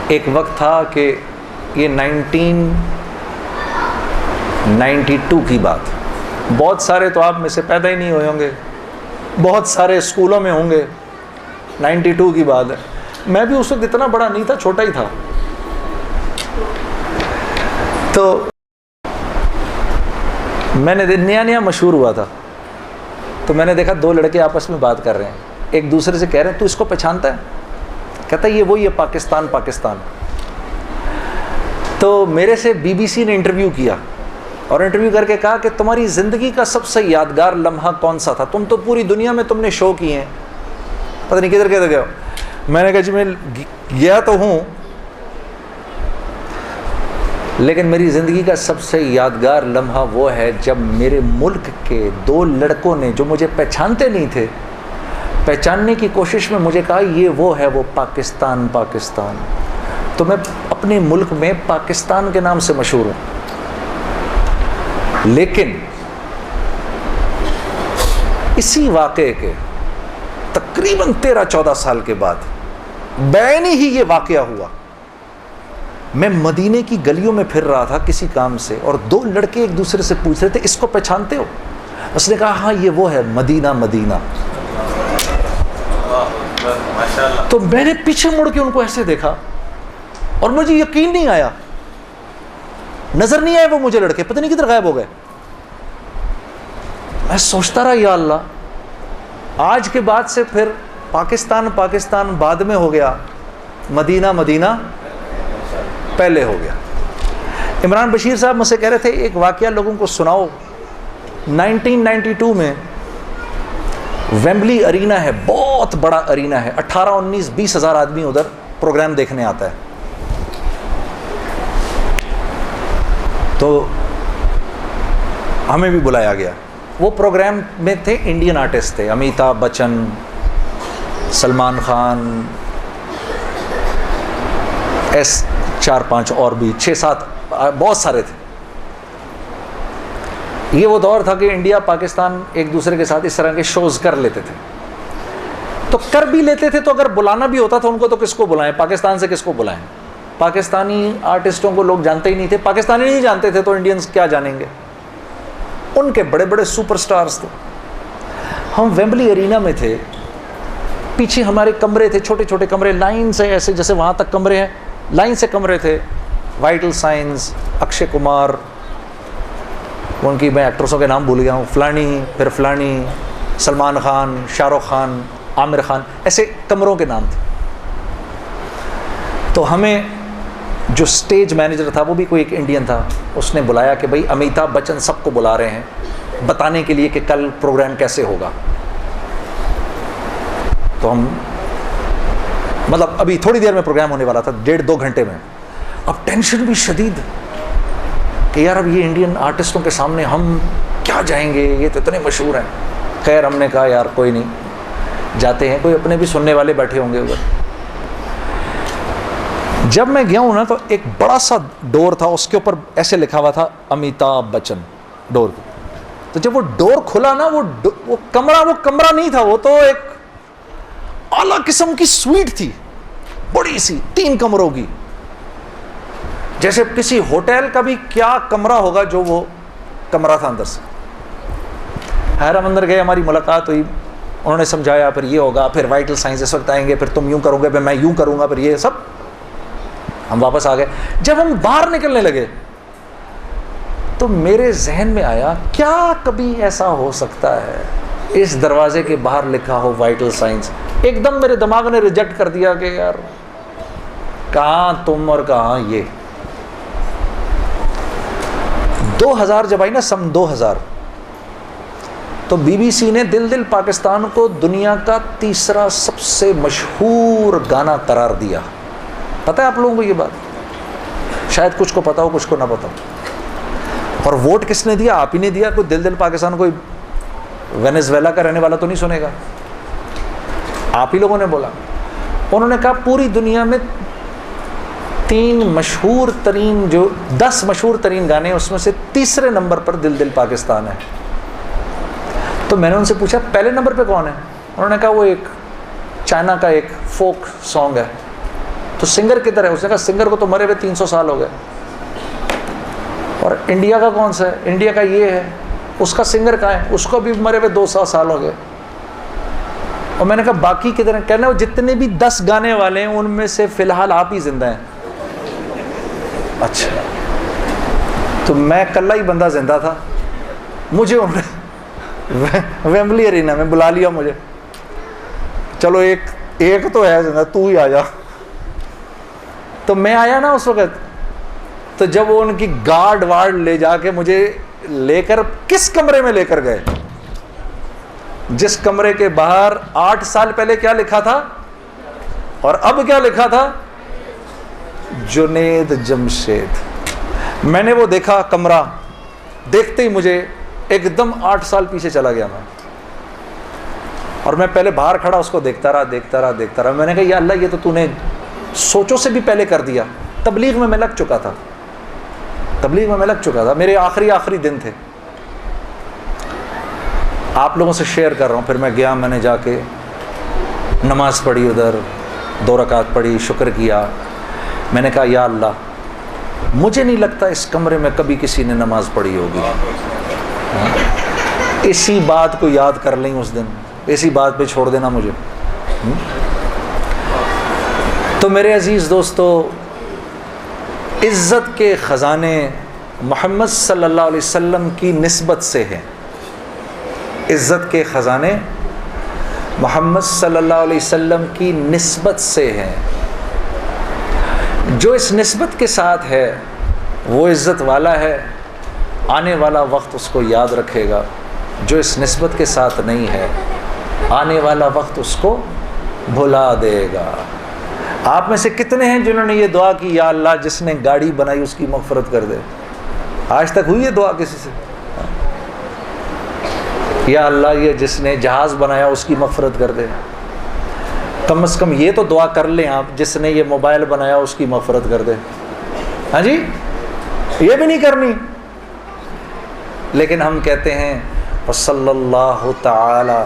ایک وقت تھا کہ یہ 1992 کی بات، بہت سارے تو آپ میں سے پیدا ہی نہیں ہوئے ہوں گے، بہت سارے اسکولوں میں ہوں گے، 92 کی بات ہے. میں بھی اس وقت اتنا بڑا نہیں تھا، چھوٹا ہی تھا. تو میں نے نیا نیا مشہور ہوا تھا، تو میں نے دیکھا دو لڑکے آپس میں بات کر رہے ہیں، ایک دوسرے سے کہہ رہے ہیں تو اس کو پہچانتا ہے؟ کہتا ہے یہ وہی ہے پاکستان پاکستان. تو میرے سے BBC نے انٹرویو کیا اور انٹرویو کر کے کہا کہ تمہاری زندگی کا سب سے یادگار لمحہ کون سا تھا؟ تم تو پوری دنیا میں تم نے شو کیے ہیں، پتہ نہیں کدھر کدھر گئے ہو. میں نے کہا جی میں گیا تو ہوں، لیکن میری زندگی کا سب سے یادگار لمحہ وہ ہے جب میرے ملک کے دو لڑکوں نے جو مجھے پہچانتے نہیں تھے، پہچاننے کی کوشش میں مجھے کہا یہ وہ ہے وہ پاکستان پاکستان. تو میں اپنے ملک میں پاکستان کے نام سے مشہور ہوں. لیکن اسی واقعے کے تقریباً 13-14 سال کے بعد بعینی ہی یہ واقعہ ہوا. میں مدینے کی گلیوں میں پھر رہا تھا کسی کام سے، اور دو لڑکے ایک دوسرے سے پوچھ رہے تھے اس کو پہچانتے ہو؟ اس نے کہا ہاں یہ وہ ہے مدینہ مدینہ. تو میں نے پیچھے مڑ کے ان کو ایسے دیکھا اور مجھے یقین نہیں آیا، نظر نہیں آئے وہ مجھے لڑکے، پتہ نہیں کدھر غائب ہو گئے. میں سوچتا رہا یا اللہ، آج کے بعد سے پھر پاکستان پاکستان بعد میں ہو گیا، مدینہ مدینہ پہلے ہو گیا. عمران بشیر صاحب مجھ سے کہہ رہے تھے ایک واقعہ لوگوں کو سناؤ. 1992 میں ویمبلی ارینا ہے، بہت بڑا ارینا ہے، 18-19-20 ہزار آدمی ادھر پروگرام دیکھنے آتا ہے. تو ہمیں بھی بلایا گیا. وہ پروگرام میں تھے انڈین آرٹسٹ تھے، امیتابھ بچن، سلمان خان، 4-5 اور بھی 6-7 بہت سارے تھے. یہ وہ دور تھا کہ انڈیا پاکستان ایک دوسرے کے ساتھ اس طرح کے شوز کر لیتے تھے. تو کر بھی لیتے تھے تو اگر بلانا بھی ہوتا تھا ان کو تو کس کو بلائیں، پاکستان سے کس کو بلائیں؟ پاکستانی آرٹسٹوں کو لوگ جانتے ہی نہیں تھے، پاکستانی نہیں جانتے تھے تو انڈینز کیا جانیں گے. ان کے بڑے بڑے سپر سٹارز تھے. ہم ویمبلی ارینا میں تھے، پیچھے ہمارے کمرے تھے، چھوٹے چھوٹے کمرے، لائن سے ایسے جیسے وہاں تک کمرے ہیں، لائن سے کمرے تھے. وائٹل سائنس، اکشے کمار، ان کی میں ایکٹرسوں کے نام بھول گیا ہوں، فلانی پھر فلانی، سلمان خان، شاہ رخ خان، عامر خان، ایسے کمروں کے نام تھے. تو ہمیں جو سٹیج مینیجر تھا وہ بھی کوئی ایک انڈین تھا، اس نے بلایا کہ بھائی امیتابھ بچن سب کو بلا رہے ہیں بتانے کے لیے کہ کل پروگرام کیسے ہوگا. تو ہم مطلب ابھی تھوڑی دیر میں پروگرام ہونے والا تھا، 1.5-2 گھنٹے میں. اب ٹینشن بھی شدید کہ یار اب یہ انڈین آرٹسٹوں کے سامنے ہم کیا جائیں گے، یہ تو اتنے مشہور ہیں. خیر ہم نے کہا یار کوئی نہیں، جاتے ہیں، کوئی اپنے بھی سننے والے بیٹھے ہوں گے ادھر. جب میں گیا ہوں نا تو ایک بڑا سا ڈور تھا، اس کے اوپر ایسے لکھا ہوا تھا امیتابھ بچن ڈور. تو جب وہ ڈور کھلا نا، وہ کمرہ نہیں تھا، وہ تو ایک اعلیٰ قسم کی سویٹ تھی، بڑی سی 3 کمروں کی، جیسے کسی ہوٹل کا بھی کیا کمرہ ہوگا جو وہ کمرہ تھا اندر سے. خیر ہم اندر گئے، ہماری ملاقات ہوئی، انہوں نے سمجھایا پھر یہ ہوگا، پھر وائٹل سائنس اس وقت آئیں گے، پھر تم یوں کرو گے، پھر میں یوں کروں گا، پھر یہ سب. ہم واپس آ گئے. جب ہم باہر نکلنے لگے تو میرے ذہن میں آیا کیا کبھی ایسا ہو سکتا ہے اس دروازے کے باہر لکھا ہو وائٹل سائنس. ایک دم میرے دماغ نے ریجیکٹ کر دیا کہ یار کہاں تم اور کہاں یہ. 2000 جب آئی نا، سن 2000، تو BBC نے دل پاکستان کو دنیا کا 3را سب سے مشہور گانا قرار دیا. پتہ ہے آپ لوگوں کو یہ بات؟ شاید کچھ کو پتا ہو، کچھ کو نہ پتا ہو. اور ووٹ کس نے دیا؟ آپ ہی نے دیا. کوئی دل پاکستان کوئی وینیزویلا کا رہنے والا تو نہیں سنے گا، آپ ہی لوگوں نے بولا. انہوں نے کہا پوری دنیا میں 10 مشہور ترین گانے، اس میں سے 3رے نمبر پر دل پاکستان ہے. تو میں نے ان سے پوچھا پہلے نمبر پہ کون ہے؟ انہوں نے کہا وہ ایک چائنا کا ایک فوک سانگ ہے. تو سنگر کدھر ہے؟ اس نے کہا سنگر کو تو مرے ہوئے 300 سال ہو گئے. اور انڈیا کا کون سا ہے؟ انڈیا کا یہ ہے. اس کا سنگر کہاں ہے؟ اس کو بھی مرے ہوئے 200 سال ہو گئے. اور میں نے کہا باقی کدھر ہیں؟ کہنا وہ جتنے بھی 10 گانے والے ہیں ان میں سے فی الحال آپ ہی زندہ ہیں. اچھا تو میں کل ہی بندہ زندہ تھا, مجھے ویمبلی ارینا میں بلا لیا مجھے, چلو ایک تو ہے زندہ, تو ہی آ جا. تو میں آیا نا اس وقت, تو جب وہ ان کی گارڈ وارڈ لے جا کے مجھے لے کر کس کمرے میں لے کر گئے, جس کمرے کے باہر 8 سال پہلے کیا لکھا تھا اور اب کیا لکھا تھا, جنید جمشید. میں نے وہ دیکھا کمرہ, دیکھتے ہی مجھے ایک دم 8 سال پیچھے چلا گیا میں. اور میں پہلے باہر کھڑا اس کو دیکھتا رہا. میں نے کہا یا اللہ, یہ تو نے سوچوں سے بھی پہلے کر دیا. تبلیغ میں لگ چکا تھا, میرے آخری دن تھے. آپ لوگوں سے شیئر کر رہا ہوں. پھر میں گیا, میں نے جا کے نماز پڑھی, ادھر 2 رکعت پڑھی, شکر کیا. میں نے کہا یا اللہ, مجھے نہیں لگتا اس کمرے میں کبھی کسی نے نماز پڑھی ہوگی. اسی بات کو یاد کر لیں اس دن, اسی بات پہ چھوڑ دینا مجھے. تو میرے عزیز دوستو, عزت کے خزانے محمد صلی اللہ علیہ وسلم کی نسبت سے ہیں. عزت کے خزانے محمد صلی اللہ علیہ وسلم کی نسبت سے ہیں. جو اس نسبت کے ساتھ ہے وہ عزت والا ہے, آنے والا وقت اس کو یاد رکھے گا. جو اس نسبت کے ساتھ نہیں ہے, آنے والا وقت اس کو بھلا دے گا. آپ میں سے کتنے ہیں جنہوں نے یہ دعا کی, یا اللہ جس نے گاڑی بنائی اس کی مغفرت کر دے؟ آج تک ہوئی ہے دعا کسی سے؟ یا اللہ یہ جس نے جہاز بنایا اس کی مغفرت کر دے. کم از کم یہ تو دعا کر لیں آپ, جس نے یہ موبائل بنایا اس کی مغفرت کر دے. ہاں جی, یہ بھی نہیں کرنی. لیکن ہم کہتے ہیں وصلی اللہ تعالی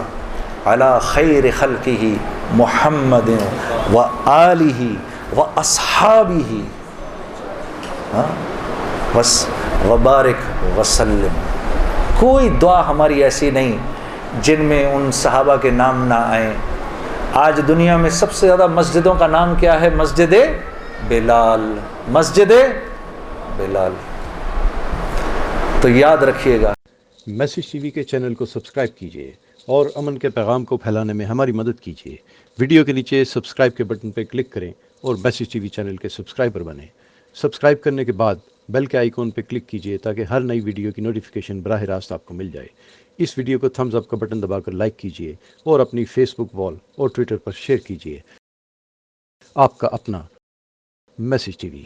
علی خیر خلقہ محمد و آلہ و اصحابہ بس وبارک وسلم. کوئی دعا ہماری ایسی نہیں جن میں ان صحابہ کے نام نہ آئیں. آج دنیا میں سب سے زیادہ مسجدوں کا نام کیا ہے؟ مسجد بلال. مسجد بلال. تو یاد رکھیے گا. میسج ٹی وی کے چینل کو سبسکرائب کیجیے اور امن کے پیغام کو پھیلانے میں ہماری مدد کیجیے. ویڈیو کے نیچے سبسکرائب کے بٹن پر کلک کریں اور میسج ٹی وی چینل کے سبسکرائبر بنیں. سبسکرائب کرنے کے بعد بیل کے آئیکن پہ کلک کیجیے تاکہ ہر نئی ویڈیو کی نوٹیفیکیشن براہ راست آپ کو مل جائے. اس ویڈیو کو تھمز اپ کا بٹن دبا کر لائک کیجیے اور اپنی فیس بک وال اور ٹویٹر پر شیئر کیجیے. آپ کا اپنا میسج ٹی وی.